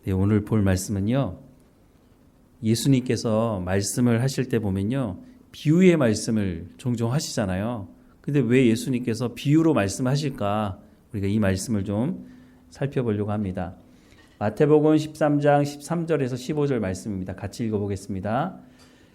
네, 오늘 볼 말씀은요. 예수님께서 말씀을 하실 때 보면요. 비유의 말씀을 종종 하시잖아요. 근데 왜 예수님께서 비유로 말씀하실까? 우리가 이 말씀을 좀 살펴보려고 합니다. 마태복음 13장 13절에서 15절 말씀입니다. 같이 읽어보겠습니다.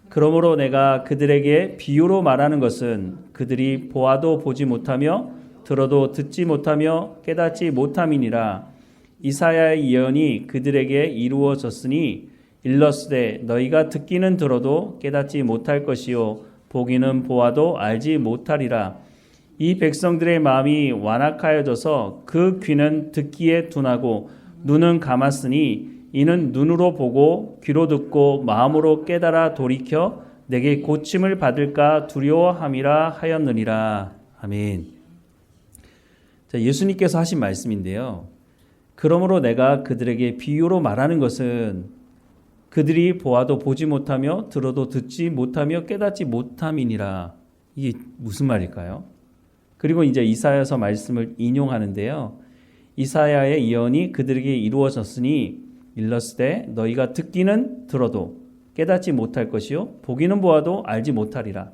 그러므로 내가 그들에게 비유로 말하는 것은 그들이 보아도 보지 못하며 들어도 듣지 못하며 깨닫지 못함이니라. 이사야의 예언이 그들에게 이루어졌으니 일러스되 너희가 듣기는 들어도 깨닫지 못할 것이요 보기는 보아도 알지 못하리라. 이 백성들의 마음이 완악하여져서 그 귀는 듣기에 둔하고 눈은 감았으니 이는 눈으로 보고 귀로 듣고 마음으로 깨달아 돌이켜 내게 고침을 받을까 두려워함이라 하였느니라. 아멘. 자, 예수님께서 하신 말씀인데요. 그러므로 내가 그들에게 비유로 말하는 것은 그들이 보아도 보지 못하며 들어도 듣지 못하며 깨닫지 못함이니라. 이게 무슨 말일까요? 그리고 이제 이사야서 말씀을 인용하는데요. 이사야의 예언이 그들에게 이루어졌으니 일러스되 너희가 듣기는 들어도 깨닫지 못할 것이요 보기는 보아도 알지 못하리라.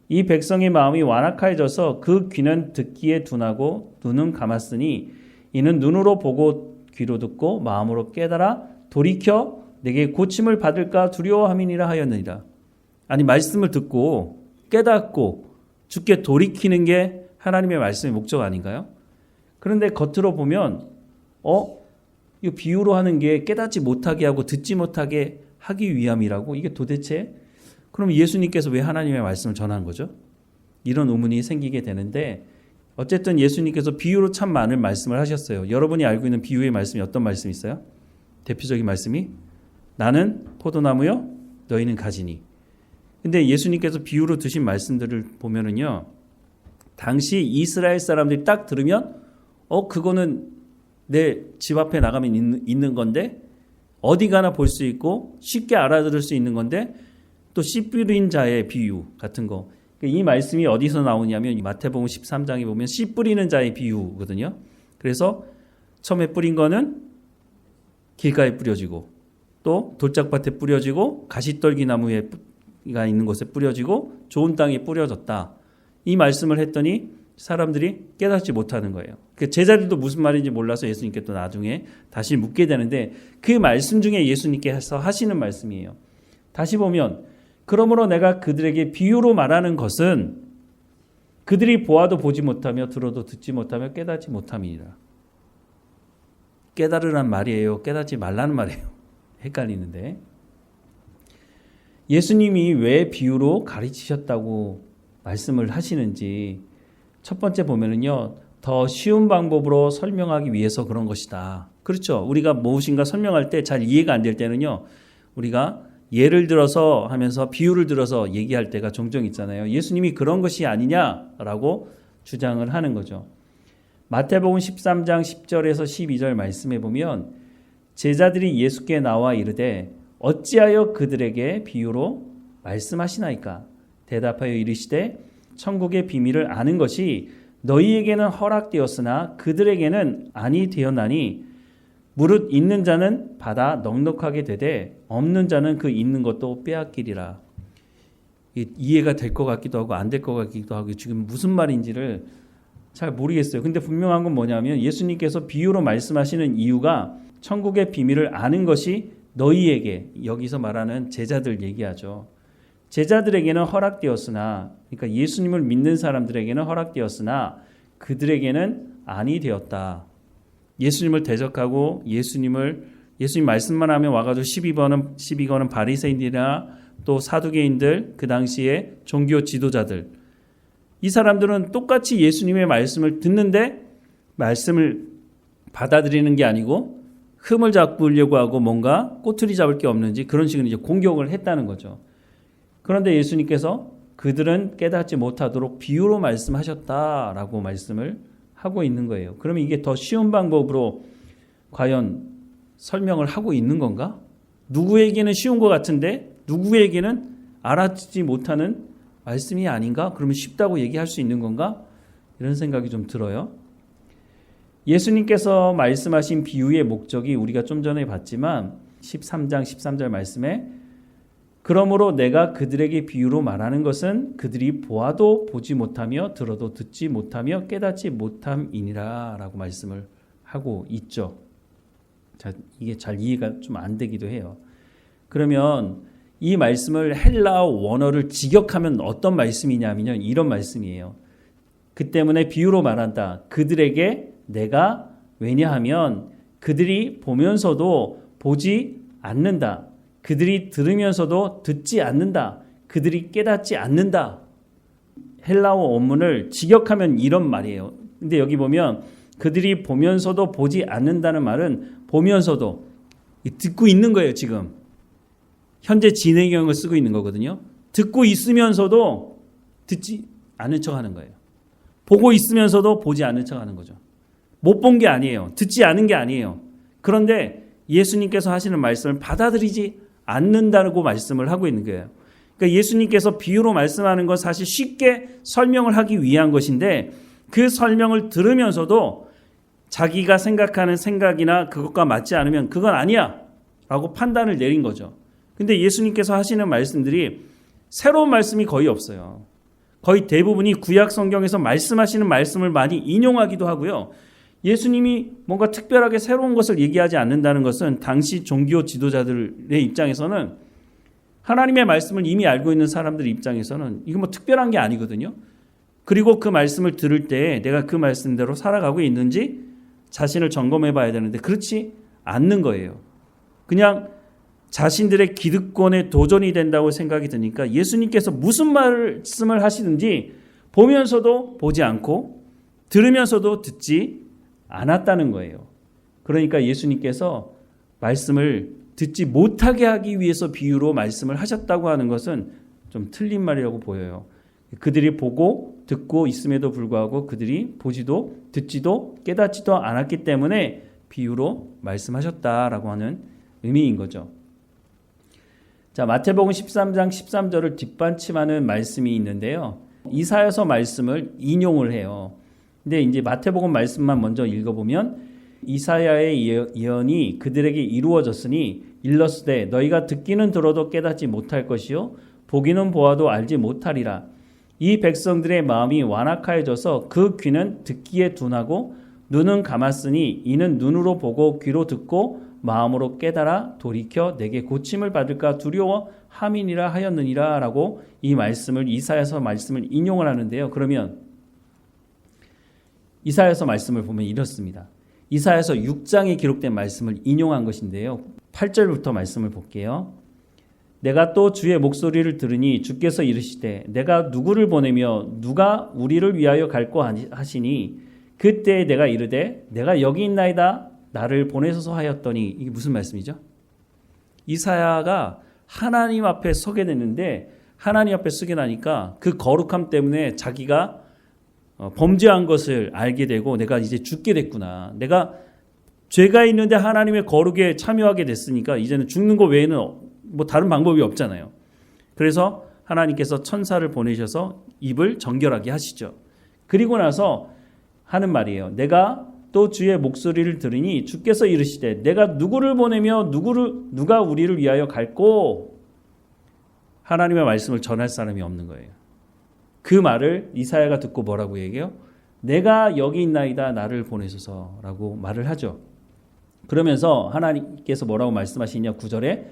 이 백성의 마음이 완악하여져서 그 귀는 듣기에 둔하고 눈은 감았으니 이는 눈으로 보고 귀로 듣고 마음으로 깨달아 돌이켜 내게 고침을 받을까 두려워함이니라 하였느니라. 아니 말씀을 듣고 깨닫고 주께 돌이키는 게 하나님의 말씀의 목적 아닌가요? 그런데 겉으로 보면 이거 비유로 하는 게 깨닫지 못하게 하고 듣지 못하게 하기 위함이라고? 이게 도대체 그럼 예수님께서 왜 하나님의 말씀을 전한 거죠? 이런 의문이 생기게 되는데 어쨌든 예수님께서 비유로 참 많은 말씀을 하셨어요. 여러분이 알고 있는 비유의 말씀이 어떤 말씀이 있어요? 대표적인 말씀이 나는 포도나무요 너희는 가지니. 근데 예수님께서 비유로 드신 말씀들을 보면은요. 당시 이스라엘 사람들이 딱 들으면 그거는 내 집 앞에 나가면 있는 건데 어디 가나 볼 수 있고 쉽게 알아들을 수 있는 건데 또 씨 뿌린 자의 비유 같은 거. 이 말씀이 어디서 나오냐면 마태복음 13장에 보면 씨 뿌리는 자의 비유거든요. 그래서 처음에 뿌린 거는 길가에 뿌려지고 또 돌짝밭에 뿌려지고 가시떨기나무가 있는 곳에 뿌려지고 좋은 땅에 뿌려졌다. 이 말씀을 했더니 사람들이 깨닫지 못하는 거예요. 제자들도 무슨 말인지 몰라서 예수님께 또 나중에 다시 묻게 되는데 그 말씀 중에 예수님께서 하시는 말씀이에요. 다시 보면 그러므로 내가 그들에게 비유로 말하는 것은 그들이 보아도 보지 못하며 들어도 듣지 못하며 깨닫지 못함이니라. 깨달으란 말이에요? 깨닫지 말라는 말이에요? 헷갈리는데 예수님이 왜 비유로 가르치셨다고 말씀을 하시는지 첫 번째 보면은요. 더 쉬운 방법으로 설명하기 위해서 그런 것이다. 그렇죠. 우리가 무엇인가 설명할 때 잘 이해가 안 될 때는요. 우리가 예를 들어서 하면서 비유를 들어서 얘기할 때가 종종 있잖아요. 예수님이 그런 것이 아니냐라고 주장을 하는 거죠. 마태복음 13장 10절에서 12절 말씀해 보면 제자들이 예수께 나와 이르되 어찌하여 그들에게 비유로 말씀하시나이까? 대답하여 이르시되 천국의 비밀을 아는 것이 너희에게는 허락되었으나 그들에게는 아니 되었나니 무릇 있는 자는 받아 넉넉하게 되되 없는 자는 그 있는 것도 빼앗기리라. 이해가 될 것 같기도 하고 안 될 것 같기도 하고 지금 무슨 말인지를 잘 모르겠어요. 근데 분명한 건 뭐냐면 예수님께서 비유로 말씀하시는 이유가 천국의 비밀을 아는 것이 너희에게, 여기서 말하는 제자들 얘기하죠. 제자들에게는 허락되었으나, 그러니까 예수님을 믿는 사람들에게는 허락되었으나 그들에게는 아니 되었다. 예수님을 대적하고 예수님 말씀만 하면 와가지고 시비 거는 바리새인들이나 또 사두개인들, 그 당시에 종교 지도자들, 이 사람들은 똑같이 예수님의 말씀을 듣는데 말씀을 받아들이는 게 아니고 흠을 잡으려고 하고 뭔가 꼬투리 잡을 게 없는지 그런 식으로 이제 공격을 했다는 거죠. 그런데 예수님께서 그들은 깨닫지 못하도록 비유로 말씀하셨다라고 말씀을 하고 있는 거예요. 그러면 이게 더 쉬운 방법으로 과연 설명을 하고 있는 건가? 누구에게는 쉬운 것 같은데 누구에게는 알아듣지 못하는 말씀이 아닌가? 그러면 쉽다고 얘기할 수 있는 건가? 이런 생각이 좀 들어요. 예수님께서 말씀하신 비유의 목적이 우리가 좀 전에 봤지만 13장 13절 말씀에 그러므로 내가 그들에게 비유로 말하는 것은 그들이 보아도 보지 못하며 들어도 듣지 못하며 깨닫지 못함이니라 라고 말씀을 하고 있죠. 자, 이게 잘 이해가 좀 안 되기도 해요. 그러면 이 말씀을 헬라어 원어를 직역하면 어떤 말씀이냐면요, 이런 말씀이에요. 그 때문에 비유로 말한다. 그들에게 내가, 왜냐하면 그들이 보면서도 보지 않는다. 그들이 들으면서도 듣지 않는다. 그들이 깨닫지 않는다. 헬라어 원문을 직역하면 이런 말이에요. 근데 여기 보면 그들이 보면서도 보지 않는다는 말은 보면서도 듣고 있는 거예요. 지금 현재 진행형을 쓰고 있는 거거든요. 듣고 있으면서도 듣지 않은 척하는 거예요. 보고 있으면서도 보지 않은 척하는 거죠. 못 본 게 아니에요. 듣지 않은 게 아니에요. 그런데 예수님께서 하시는 말씀을 받아들이지 않는다고 말씀을 하고 있는 거예요. 그러니까 예수님께서 비유로 말씀하는 건 사실 쉽게 설명을 하기 위한 것인데 그 설명을 들으면서도 자기가 생각하는 생각이나 그것과 맞지 않으면 그건 아니야 라고 판단을 내린 거죠. 근데 예수님께서 하시는 말씀들이 새로운 말씀이 거의 없어요. 거의 대부분이 구약 성경에서 말씀하시는 말씀을 많이 인용하기도 하고요. 예수님이 뭔가 특별하게 새로운 것을 얘기하지 않는다는 것은 당시 종교 지도자들의 입장에서는 하나님의 말씀을 이미 알고 있는 사람들 입장에서는 이거 뭐 특별한 게 아니거든요. 그리고 그 말씀을 들을 때 내가 그 말씀대로 살아가고 있는지 자신을 점검해 봐야 되는데 그렇지 않는 거예요. 그냥 자신들의 기득권에 도전이 된다고 생각이 드니까 예수님께서 무슨 말씀을 하시든지 보면서도 보지 않고 들으면서도 듣지 않았다는 거예요. 그러니까 예수님께서 말씀을 듣지 못하게 하기 위해서 비유로 말씀을 하셨다고 하는 것은 좀 틀린 말이라고 보여요. 그들이 보고 듣고 있음에도 불구하고 그들이 보지도 듣지도 깨닫지도 않았기 때문에 비유로 말씀하셨다라고 하는 의미인 거죠. 자, 마태복음 13장 13절을 뒷받침하는 말씀이 있는데요. 이사야서 말씀을 인용을 해요. 근데 이제 마태복음 말씀만 먼저 읽어보면 이사야의 예언이 그들에게 이루어졌으니 일렀으되 너희가 듣기는 들어도 깨닫지 못할 것이요 보기는 보아도 알지 못하리라. 이 백성들의 마음이 완악하여져서 그 귀는 듣기에 둔하고 눈은 감았으니 이는 눈으로 보고 귀로 듣고 마음으로 깨달아 돌이켜 내게 고침을 받을까 두려워함이니라 하였느니라 라고 이 말씀을 이사야서 말씀을 인용을 하는데요. 그러면 이사야서 말씀을 보면 이렇습니다. 이사야서 6장에 기록된 말씀을 인용한 것인데요. 8절부터 말씀을 볼게요. 내가 또 주의 목소리를 들으니 주께서 이르시되 내가 누구를 보내며 누가 우리를 위하여 갈고 하시니 그때 내가 이르되 내가 여기 있나이다 나를 보내소서 하였더니 이게 무슨 말씀이죠? 이사야가 하나님 앞에 서게 됐는데 하나님 앞에 서게 나니까 그 거룩함 때문에 자기가 범죄한 것을 알게 되고 내가 이제 죽게 됐구나. 내가 죄가 있는데 하나님의 거룩에 참여하게 됐으니까 이제는 죽는 것 외에는 뭐 다른 방법이 없잖아요. 그래서 하나님께서 천사를 보내셔서 입을 정결하게 하시죠. 그리고 나서 하는 말이에요. 내가 또 주의 목소리를 들으니 주께서 이르시되 내가 누구를 보내며 누가 우리를 위하여 갈꼬? 하나님의 말씀을 전할 사람이 없는 거예요. 그 말을 이사야가 듣고 뭐라고 얘기해요? 내가 여기 있나이다 나를 보내소서라고 말을 하죠. 그러면서 하나님께서 뭐라고 말씀하시냐 9절에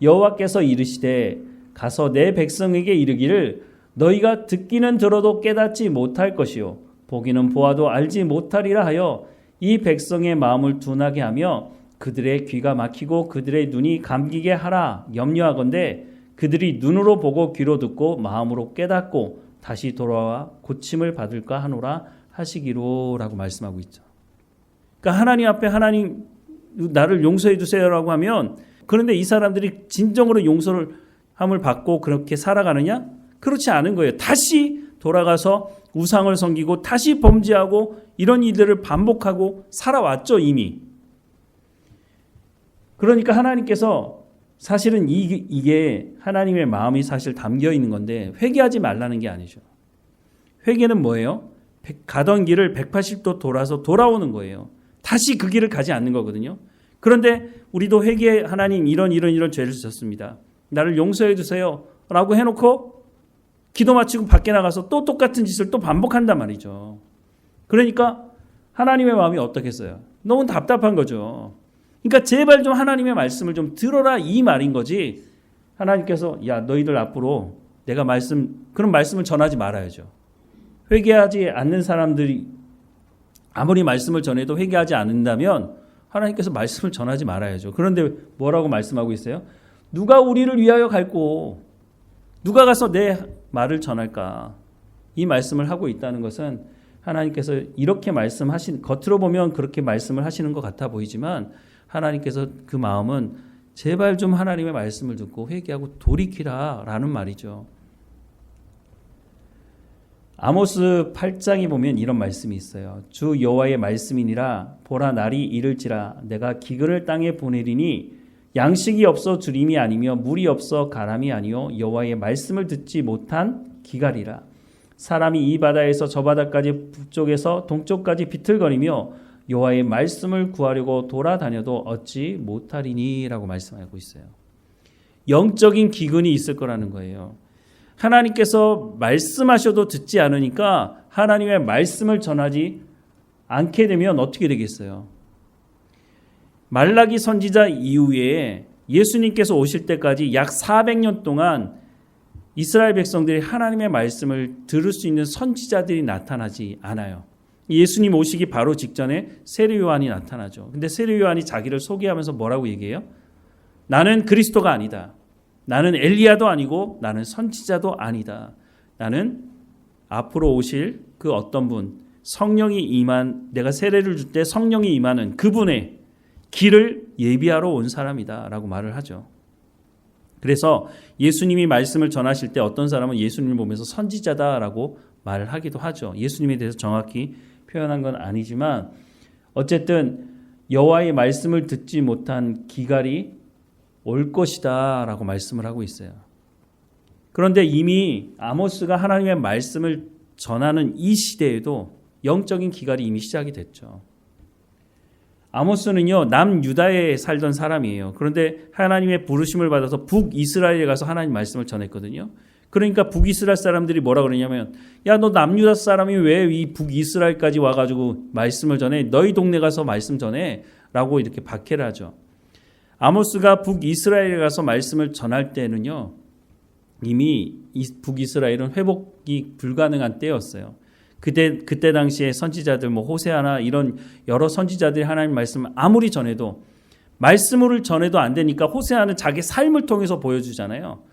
여호와께서 이르시되 가서 내 백성에게 이르기를 너희가 듣기는 들어도 깨닫지 못할 것이요 보기는 보아도 알지 못하리라 하여 이 백성의 마음을 둔하게 하며 그들의 귀가 막히고 그들의 눈이 감기게 하라 염려하건대 그들이 눈으로 보고 귀로 듣고 마음으로 깨닫고 다시 돌아와 고침을 받을까 하노라 하시기로 라고 말씀하고 있죠. 그러니까 하나님 앞에 하나님 나를 용서해 주세요라고 하면 그런데 이 사람들이 진정으로 용서를 함을 받고 그렇게 살아가느냐? 그렇지 않은 거예요. 다시 돌아가서 우상을 섬기고 다시 범죄하고 이런 일들을 반복하고 살아왔죠 이미. 그러니까 하나님께서 사실은 이게 하나님의 마음이 사실 담겨 있는 건데 회개하지 말라는 게 아니죠. 회개는 뭐예요? 가던 길을 180도 돌아서 돌아오는 거예요. 다시 그 길을 가지 않는 거거든요. 그런데 우리도 회개해, 하나님 이런 죄를 지었습니다. 나를 용서해 주세요 라고 해놓고 기도 마치고 밖에 나가서 또 똑같은 짓을 또 반복한단 말이죠. 그러니까 하나님의 마음이 어떻겠어요? 너무 답답한 거죠. 그러니까 제발 좀 하나님의 말씀을 좀 들어라 이 말인 거지. 하나님께서 야 너희들 앞으로 내가 그런 말씀을 전하지 말아야죠. 회개하지 않는 사람들이 아무리 말씀을 전해도 회개하지 않는다면 하나님께서 말씀을 전하지 말아야죠. 그런데 뭐라고 말씀하고 있어요? 누가 우리를 위하여 갈고 누가 가서 내 말을 전할까? 이 말씀을 하고 있다는 것은 하나님께서 이렇게 겉으로 보면 그렇게 말씀을 하시는 것 같아 보이지만 하나님께서 그 마음은 제발 좀 하나님의 말씀을 듣고 회개하고 돌이키라 라는 말이죠. 아모스 8장에 보면 이런 말씀이 있어요. 주 여호와의 말씀이니라 보라 날이 이를지라 내가 기근을 땅에 보내리니 양식이 없어 주림이 아니며 물이 없어 가람이 아니요 여호와의 말씀을 듣지 못한 기갈이라. 사람이 이 바다에서 저 바다까지 북쪽에서 동쪽까지 비틀거리며 여호와의 말씀을 구하려고 돌아다녀도 얻지 못하리니라고 말씀하고 있어요. 영적인 기근이 있을 거라는 거예요. 하나님께서 말씀하셔도 듣지 않으니까 하나님의 말씀을 전하지 않게 되면 어떻게 되겠어요? 말라기 선지자 이후에 예수님께서 오실 때까지 약 400년 동안 이스라엘 백성들이 하나님의 말씀을 들을 수 있는 선지자들이 나타나지 않아요. 예수님 오시기 바로 직전에 세례 요한이 나타나죠. 근데 세례 요한이 자기를 소개하면서 뭐라고 얘기해요? 나는 그리스도가 아니다. 나는 엘리야도 아니고 나는 선지자도 아니다. 나는 앞으로 오실 그 어떤 분, 내가 세례를 줄 때 성령이 임하는 그분의 길을 예비하러 온 사람이다 라고 말을 하죠. 그래서 예수님이 말씀을 전하실 때 어떤 사람은 예수님을 보면서 선지자다라고 말을 하기도 하죠. 예수님에 대해서 정확히 표현한 건 아니지만 어쨌든 여호와의 말씀을 듣지 못한 기갈이 올 것이다 라고 말씀을 하고 있어요. 그런데 이미 아모스가 하나님의 말씀을 전하는 이 시대에도 영적인 기갈이 이미 시작이 됐죠. 아모스는요 남유다에 살던 사람이에요. 그런데 하나님의 부르심을 받아서 북이스라엘에 가서 하나님 말씀을 전했거든요. 그러니까 북이스라엘 사람들이 뭐라 그러냐면 야 너 남유다 사람이 왜 이 북이스라엘까지 와가지고 말씀을 전해? 너희 동네 가서 말씀 전해 라고 이렇게 박해를 하죠. 아모스가 북이스라엘에 가서 말씀을 전할 때는요 이미 북이스라엘은 회복이 불가능한 때였어요. 그때 당시에 선지자들 호세아나 이런 여러 선지자들이 하나님 말씀을 아무리 전해도 말씀을 전해도 안 되니까 호세아는 자기 삶을 통해서 보여주잖아요.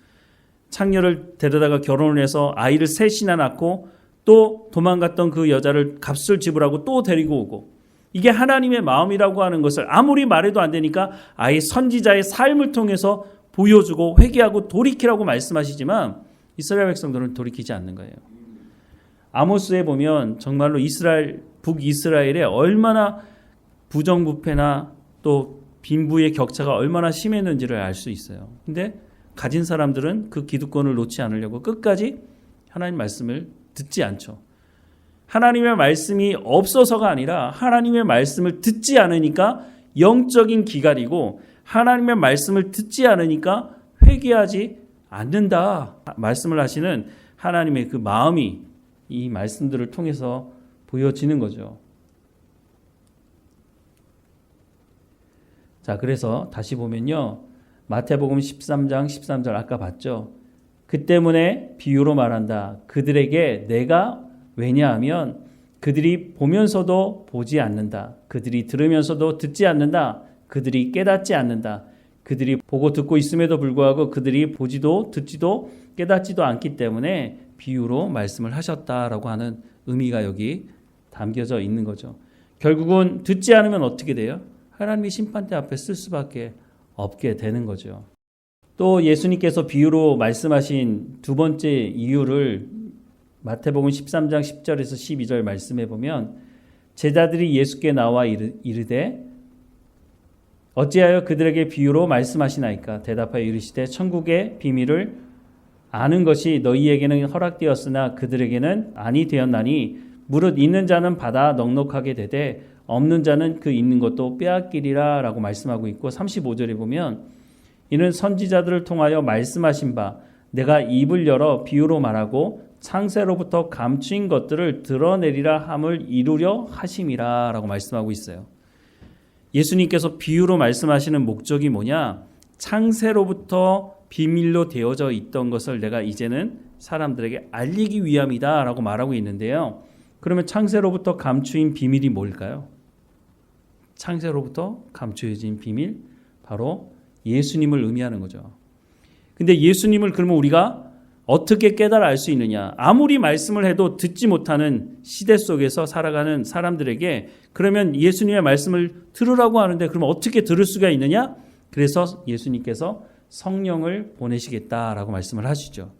창녀를 데려다가 결혼을 해서 아이를 셋이나 낳고 또 도망갔던 그 여자를 값을 지불하고 또 데리고 오고 이게 하나님의 마음이라고 하는 것을 아무리 말해도 안 되니까 아예 선지자의 삶을 통해서 보여주고 회개하고 돌이키라고 말씀하시지만 이스라엘 백성들은 돌이키지 않는 거예요. 아모스에 보면 정말로 북이스라엘에 얼마나 부정부패나 또 빈부의 격차가 얼마나 심했는지를 알 수 있어요. 근데 가진 사람들은 그 기득권을 놓지 않으려고 끝까지 하나님 말씀을 듣지 않죠. 하나님의 말씀이 없어서가 아니라 하나님의 말씀을 듣지 않으니까 영적인 기갈이고 하나님의 말씀을 듣지 않으니까 회개하지 않는다. 말씀을 하시는 하나님의 그 마음이 이 말씀들을 통해서 보여지는 거죠. 자, 그래서 다시 보면요. 마태복음 13장 13절 아까 봤죠. 그 때문에 비유로 말한다. 그들에게 내가 왜냐하면 그들이 보면서도 보지 않는다. 그들이 들으면서도 듣지 않는다. 그들이 깨닫지 않는다. 그들이 보고 듣고 있음에도 불구하고 그들이 보지도 듣지도 깨닫지도 않기 때문에 비유로 말씀을 하셨다라고 하는 의미가 여기 담겨져 있는 거죠. 결국은 듣지 않으면 어떻게 돼요? 하나님의 심판대 앞에 쓸 수밖에 없게 되는 거죠. 또 예수님께서 비유로 말씀하신 두 번째 이유를 마태복음 13장 10절에서 12절 말씀해 보면 제자들이 예수께 나와 이르되 어찌하여 그들에게 비유로 말씀하시나이까? 대답하여 이르시되 천국의 비밀을 아는 것이 너희에게는 허락되었으나 그들에게는 아니 되었나니 무릇 있는 자는 받아 넉넉하게 되되 없는 자는 그 있는 것도 빼앗기리라 라고 말씀하고 있고 35절에 보면 이는 선지자들을 통하여 말씀하신 바 내가 입을 열어 비유로 말하고 창세로부터 감추인 것들을 드러내리라 함을 이루려 하심이라 라고 말씀하고 있어요. 예수님께서 비유로 말씀하시는 목적이 뭐냐? 창세로부터 비밀로 되어져 있던 것을 내가 이제는 사람들에게 알리기 위함이다 라고 말하고 있는데요. 그러면 창세로부터 감추인 비밀이 뭘까요? 창세로부터 감추어진 비밀, 바로 예수님을 의미하는 거죠. 근데 예수님을 그러면 우리가 어떻게 깨달아 알 수 있느냐? 아무리 말씀을 해도 듣지 못하는 시대 속에서 살아가는 사람들에게 그러면 예수님의 말씀을 들으라고 하는데 그러면 어떻게 들을 수가 있느냐? 그래서 예수님께서 성령을 보내시겠다라고 말씀을 하시죠.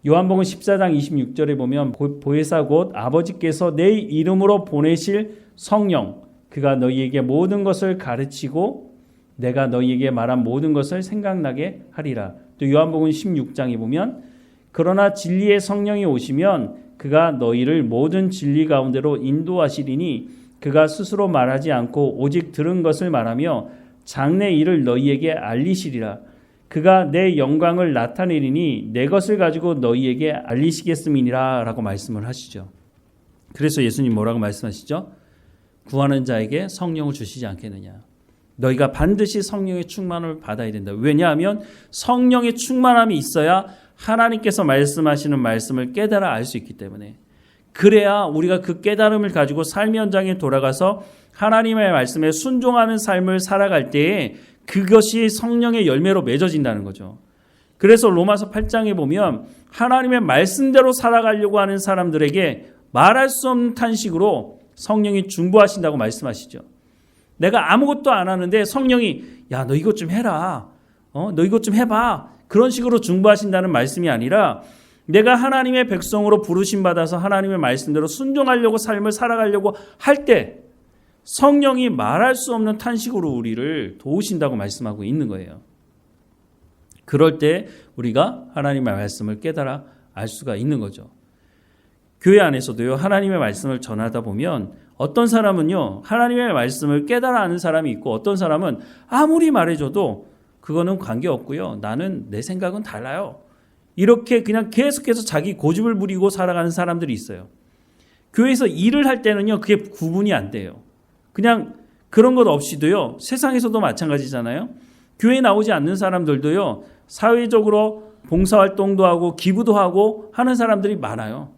요한복음 14장 26절에 보면 보혜사 곧 아버지께서 내 이름으로 보내실 성령, 그가 너희에게 모든 것을 가르치고 내가 너희에게 말한 모든 것을 생각나게 하리라. 또 요한복음 16장에 보면 그러나 진리의 성령이 오시면 그가 너희를 모든 진리 가운데로 인도하시리니 그가 스스로 말하지 않고 오직 들은 것을 말하며 장래 일을 너희에게 알리시리라. 그가 내 영광을 나타내리니 내 것을 가지고 너희에게 알리시겠음이니라 라고 말씀을 하시죠. 그래서 예수님 뭐라고 말씀하시죠? 구하는 자에게 성령을 주시지 않겠느냐. 너희가 반드시 성령의 충만을 받아야 된다. 왜냐하면 성령의 충만함이 있어야 하나님께서 말씀하시는 말씀을 깨달아 알 수 있기 때문에, 그래야 우리가 그 깨달음을 가지고 삶의 현장에 돌아가서 하나님의 말씀에 순종하는 삶을 살아갈 때에 그것이 성령의 열매로 맺어진다는 거죠. 그래서 로마서 8장에 보면 하나님의 말씀대로 살아가려고 하는 사람들에게 말할 수 없는 탄식으로 성령이 중보하신다고 말씀하시죠. 내가 아무것도 안 하는데 성령이 야, 너 이것 좀 해라. 너 이것 좀 해봐. 그런 식으로 중보하신다는 말씀이 아니라 내가 하나님의 백성으로 부르심 받아서 하나님의 말씀대로 순종하려고 삶을 살아가려고 할 때 성령이 말할 수 없는 탄식으로 우리를 도우신다고 말씀하고 있는 거예요. 그럴 때 우리가 하나님의 말씀을 깨달아 알 수가 있는 거죠. 교회 안에서도요, 하나님의 말씀을 전하다 보면 어떤 사람은요, 하나님의 말씀을 깨달아 아는 사람이 있고 어떤 사람은 아무리 말해줘도 그거는 관계없고요, 나는 내 생각은 달라요. 이렇게 그냥 계속해서 자기 고집을 부리고 살아가는 사람들이 있어요. 교회에서 일을 할 때는요, 그게 구분이 안 돼요. 그냥 그런 것 없이도요, 세상에서도 마찬가지잖아요. 교회에 나오지 않는 사람들도요, 사회적으로 봉사활동도 하고 기부도 하고 하는 사람들이 많아요.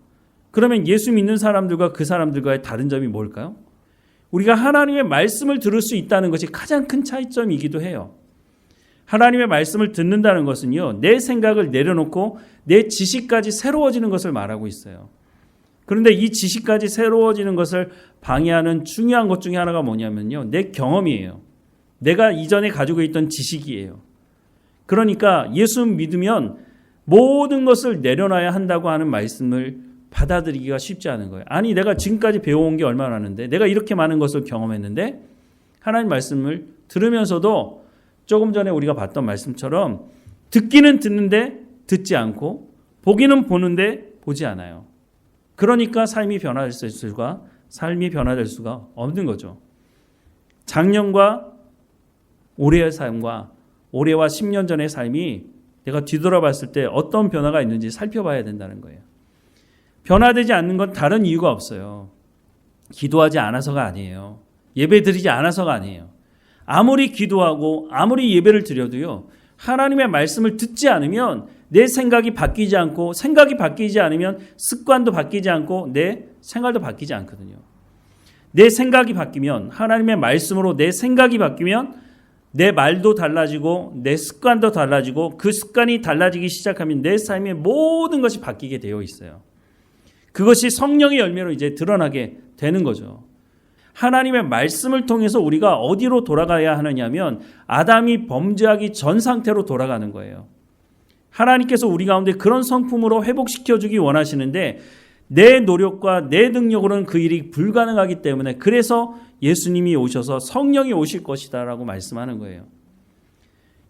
그러면 예수 믿는 사람들과 그 사람들과의 다른 점이 뭘까요? 우리가 하나님의 말씀을 들을 수 있다는 것이 가장 큰 차이점이기도 해요. 하나님의 말씀을 듣는다는 것은요, 내 생각을 내려놓고 내 지식까지 새로워지는 것을 말하고 있어요. 그런데 이 지식까지 새로워지는 것을 방해하는 중요한 것 중에 하나가 뭐냐면요, 내 경험이에요. 내가 이전에 가지고 있던 지식이에요. 그러니까 예수 믿으면 모든 것을 내려놔야 한다고 하는 말씀을 받아들이기가 쉽지 않은 거예요. 아니, 내가 지금까지 배워온 게 얼마나 많은데, 내가 이렇게 많은 것을 경험했는데, 하나님 말씀을 들으면서도 조금 전에 우리가 봤던 말씀처럼 듣기는 듣는데 듣지 않고 보기는 보는데 보지 않아요. 그러니까 삶이 변화될 수가 없는 거죠. 작년과 올해의 삶과 올해와 10년 전의 삶이 내가 뒤돌아봤을 때 어떤 변화가 있는지 살펴봐야 된다는 거예요. 변화되지 않는 건 다른 이유가 없어요. 기도하지 않아서가 아니에요. 예배 드리지 않아서가 아니에요. 아무리 기도하고 아무리 예배를 드려도요, 하나님의 말씀을 듣지 않으면 내 생각이 바뀌지 않고, 생각이 바뀌지 않으면 습관도 바뀌지 않고 내 생활도 바뀌지 않거든요. 내 생각이 바뀌면, 하나님의 말씀으로 내 생각이 바뀌면 내 말도 달라지고 내 습관도 달라지고, 그 습관이 달라지기 시작하면 내 삶의 모든 것이 바뀌게 되어 있어요. 그것이 성령의 열매로 이제 드러나게 되는 거죠. 하나님의 말씀을 통해서 우리가 어디로 돌아가야 하느냐면 아담이 범죄하기 전 상태로 돌아가는 거예요. 하나님께서 우리 가운데 그런 성품으로 회복시켜주기 원하시는데 내 노력과 내 능력으로는 그 일이 불가능하기 때문에, 그래서 예수님이 오셔서 성령이 오실 것이다 라고 말씀하는 거예요.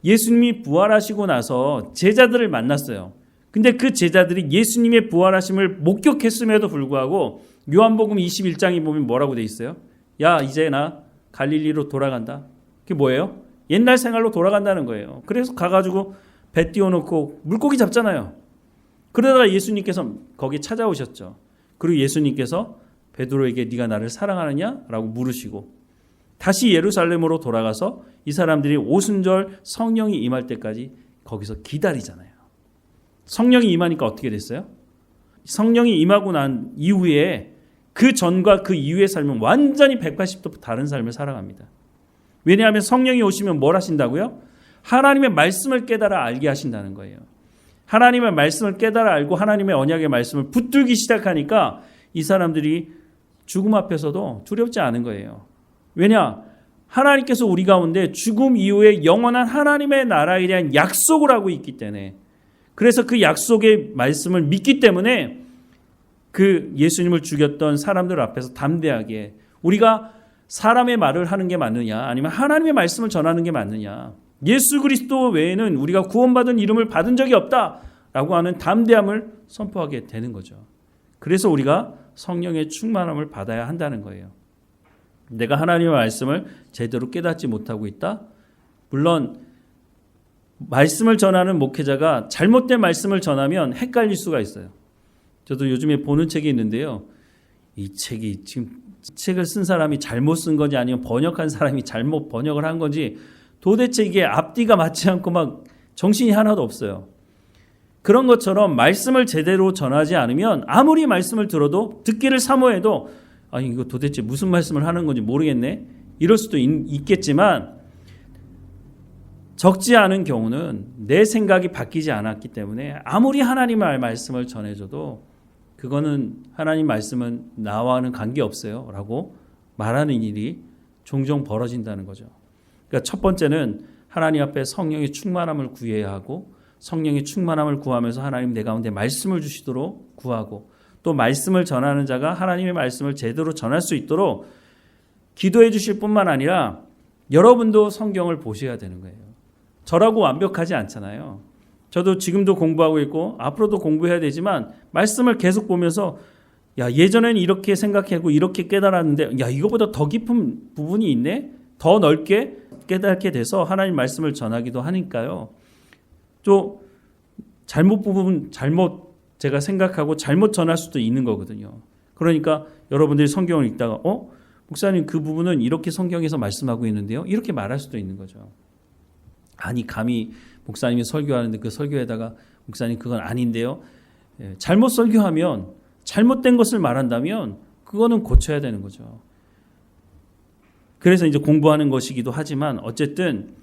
예수님이 부활하시고 나서 제자들을 만났어요. 근데 그 제자들이 예수님의 부활하심을 목격했음에도 불구하고 요한복음 21장에 보면 뭐라고 돼 있어요? 야, 이제 나 갈릴리로 돌아간다. 그게 뭐예요? 옛날 생활로 돌아간다는 거예요. 그래서 가가지고 배 띄워놓고 물고기 잡잖아요. 그러다가 예수님께서 거기 찾아오셨죠. 그리고 예수님께서 베드로에게 네가 나를 사랑하느냐? 라고 물으시고 다시 예루살렘으로 돌아가서 이 사람들이 오순절 성령이 임할 때까지 거기서 기다리잖아요. 성령이 임하니까 어떻게 됐어요? 성령이 임하고 난 이후에 그 전과 그 이후의 삶은 완전히 180도 다른 삶을 살아갑니다. 왜냐하면 성령이 오시면 뭘 하신다고요? 하나님의 말씀을 깨달아 알게 하신다는 거예요. 하나님의 말씀을 깨달아 알고 하나님의 언약의 말씀을 붙들기 시작하니까 이 사람들이 죽음 앞에서도 두렵지 않은 거예요. 왜냐? 하나님께서 우리 가운데 죽음 이후에 영원한 하나님의 나라에 대한 약속을 하고 있기 때문에, 그래서 그 약속의 말씀을 믿기 때문에 그 예수님을 죽였던 사람들 앞에서 담대하게 우리가 사람의 말을 하는 게 맞느냐 아니면 하나님의 말씀을 전하는 게 맞느냐, 예수 그리스도 외에는 우리가 구원받은 이름을 받은 적이 없다라고 하는 담대함을 선포하게 되는 거죠. 그래서 우리가 성령의 충만함을 받아야 한다는 거예요. 내가 하나님의 말씀을 제대로 깨닫지 못하고 있다? 물론 말씀을 전하는 목회자가 잘못된 말씀을 전하면 헷갈릴 수가 있어요. 저도 요즘에 보는 책이 있는데요. 이 책이 지금 책을 쓴 사람이 잘못 쓴 건지 아니면 번역한 사람이 잘못 번역을 한 건지 도대체 이게 앞뒤가 맞지 않고 막 정신이 하나도 없어요. 그런 것처럼 말씀을 제대로 전하지 않으면 아무리 말씀을 들어도 듣기를 사모해도 아니 이거 도대체 무슨 말씀을 하는 건지 모르겠네 이럴 수도 있겠지만 적지 않은 경우는 내 생각이 바뀌지 않았기 때문에 아무리 하나님의 말씀을 전해줘도 그거는 하나님 말씀은 나와는 관계없어요 라고 말하는 일이 종종 벌어진다는 거죠. 그러니까 첫 번째는 하나님 앞에 성령의 충만함을 구해야 하고, 성령의 충만함을 구하면서 하나님 내 가운데 말씀을 주시도록 구하고, 또 말씀을 전하는 자가 하나님의 말씀을 제대로 전할 수 있도록 기도해 주실 뿐만 아니라 여러분도 성경을 보셔야 되는 거예요. 저라고 완벽하지 않잖아요. 저도 지금도 공부하고 있고 앞으로도 공부해야 되지만 말씀을 계속 보면서 야 예전에는 이렇게 생각하고 이렇게 깨달았는데 야 이거보다 더 깊은 부분이 있네? 더 넓게 깨닫게 돼서 하나님 말씀을 전하기도 하니까요. 또 잘못 제가 생각하고 잘못 전할 수도 있는 거거든요. 그러니까 여러분들이 성경을 읽다가 목사님 그 부분은 이렇게 성경에서 말씀하고 있는데요. 이렇게 말할 수도 있는 거죠. 아니 감히 목사님이 설교하는데 그 설교에다가 목사님 그건 아닌데요. 잘못 설교하면 잘못된 것을 말한다면 그거는 고쳐야 되는 거죠. 그래서 이제 공부하는 것이기도 하지만 어쨌든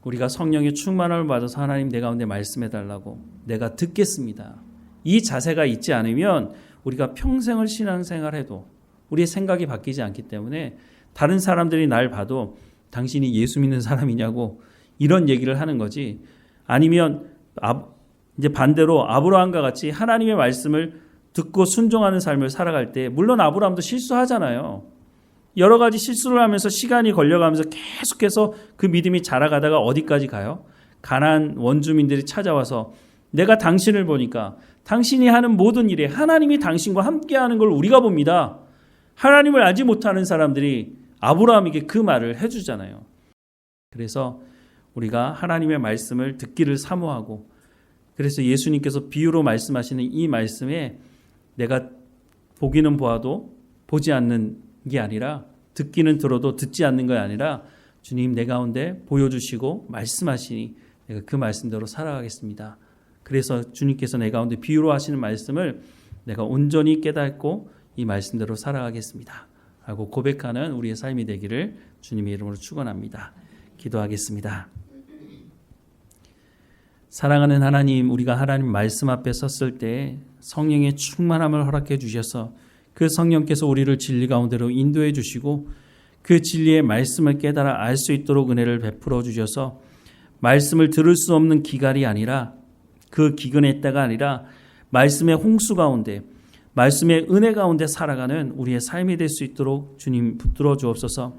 우리가 성령의 충만함을 받아서 하나님 내 가운데 말씀해 달라고 내가 듣겠습니다. 이 자세가 있지 않으면 우리가 평생을 신앙생활해도 우리의 생각이 바뀌지 않기 때문에 다른 사람들이 날 봐도 당신이 예수 믿는 사람이냐고 이런 얘기를 하는 거지, 아니면 이제 반대로 아브라함과 같이 하나님의 말씀을 듣고 순종하는 삶을 살아갈 때 물론 아브라함도 실수하잖아요. 여러 가지 실수를 하면서 시간이 걸려가면서 계속해서 그 믿음이 자라가다가 어디까지 가요? 가나안 원주민들이 찾아와서 내가 당신을 보니까 당신이 하는 모든 일에 하나님이 당신과 함께하는 걸 우리가 봅니다. 하나님을 알지 못하는 사람들이 아브라함에게 그 말을 해주잖아요. 그래서 우리가 하나님의 말씀을 듣기를 사모하고, 그래서 예수님께서 비유로 말씀하시는 이 말씀에 내가 보기는 보아도 보지 않는 게 아니라 듣기는 들어도 듣지 않는 게 아니라 주님 내 가운데 보여주시고 말씀하시니 내가 그 말씀대로 살아가겠습니다. 그래서 주님께서 내 가운데 비유로 하시는 말씀을 내가 온전히 깨닫고 이 말씀대로 살아가겠습니다 라고 고백하는 우리의 삶이 되기를 주님의 이름으로 축원합니다. 기도하겠습니다. 사랑하는 하나님, 우리가 하나님 말씀 앞에 섰을 때 성령의 충만함을 허락해 주셔서 그 성령께서 우리를 진리 가운데로 인도해 주시고 그 진리의 말씀을 깨달아 알 수 있도록 은혜를 베풀어 주셔서 말씀을 들을 수 없는 기갈이 아니라 그 기근의 때가 아니라 말씀의 홍수 가운데 말씀의 은혜 가운데 살아가는 우리의 삶이 될 수 있도록 주님 붙들어 주옵소서.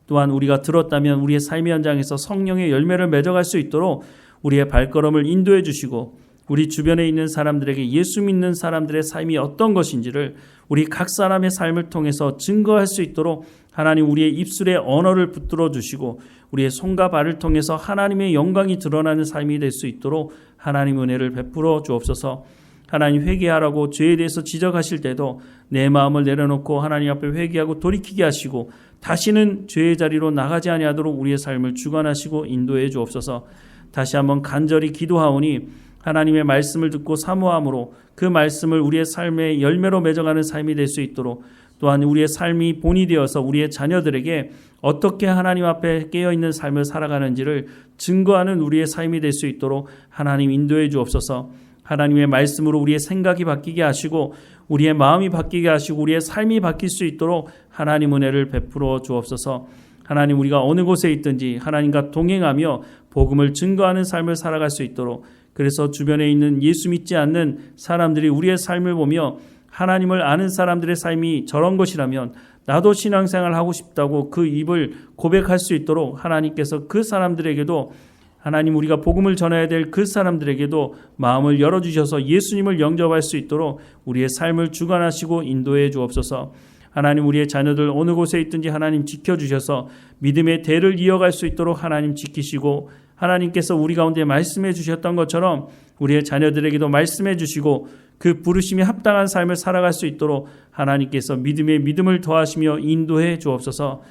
또한 우리가 들었다면 우리의 삶의 현장에서 성령의 열매를 맺어갈 수 있도록 우리의 발걸음을 인도해 주시고 우리 주변에 있는 사람들에게 예수 믿는 사람들의 삶이 어떤 것인지를 우리 각 사람의 삶을 통해서 증거할 수 있도록 하나님 우리의 입술의 언어를 붙들어 주시고 우리의 손과 발을 통해서 하나님의 영광이 드러나는 삶이 될 수 있도록 하나님 은혜를 베풀어 주옵소서. 하나님 회개하라고 죄에 대해서 지적하실 때도 내 마음을 내려놓고 하나님 앞에 회개하고 돌이키게 하시고 다시는 죄의 자리로 나가지 아니하도록 우리의 삶을 주관하시고 인도해 주옵소서. 다시 한번 간절히 기도하오니 하나님의 말씀을 듣고 사모함으로 그 말씀을 우리의 삶의 열매로 맺어가는 삶이 될 수 있도록 또한 우리의 삶이 본이 되어서 우리의 자녀들에게 어떻게 하나님 앞에 깨어있는 삶을 살아가는지를 증거하는 우리의 삶이 될 수 있도록 하나님 인도해 주옵소서. 하나님의 말씀으로 우리의 생각이 바뀌게 하시고 우리의 마음이 바뀌게 하시고 우리의 삶이 바뀔 수 있도록 하나님 은혜를 베풀어 주옵소서. 하나님 우리가 어느 곳에 있든지 하나님과 동행하며 복음을 증거하는 삶을 살아갈 수 있도록 그래서 주변에 있는 예수 믿지 않는 사람들이 우리의 삶을 보며 하나님을 아는 사람들의 삶이 저런 것이라면 나도 신앙생활 하고 싶다고 그 입을 고백할 수 있도록 하나님께서 그 사람들에게도 하나님 우리가 복음을 전해야 될 그 사람들에게도 마음을 열어주셔서 예수님을 영접할 수 있도록 우리의 삶을 주관하시고 인도해 주옵소서. 하나님 우리의 자녀들 어느 곳에 있든지 하나님 지켜주셔서 믿음의 대를 이어갈 수 있도록 하나님 지키시고 하나님께서 우리 가운데 말씀해 주셨던 것처럼 우리의 자녀들에게도 말씀해 주시고 그 부르심에 합당한 삶을 살아갈 수 있도록 하나님께서 믿음에 믿음을 더하시며 인도해 주옵소서.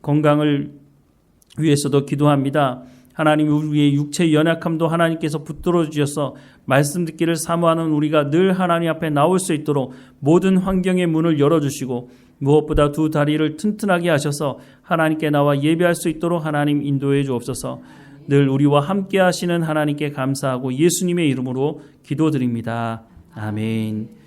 건강을 위해서도 기도합니다. 하나님 우리의 육체의 연약함도 하나님께서 붙들어 주셔서 말씀 듣기를 사모하는 우리가 늘 하나님 앞에 나올 수 있도록 모든 환경의 문을 열어주시고 무엇보다 두 다리를 튼튼하게 하셔서 하나님께 나와 예배할 수 있도록 하나님 인도해 주옵소서. 늘 우리와 함께 하시는 하나님께 감사하고 예수님의 이름으로 기도드립니다. 아멘.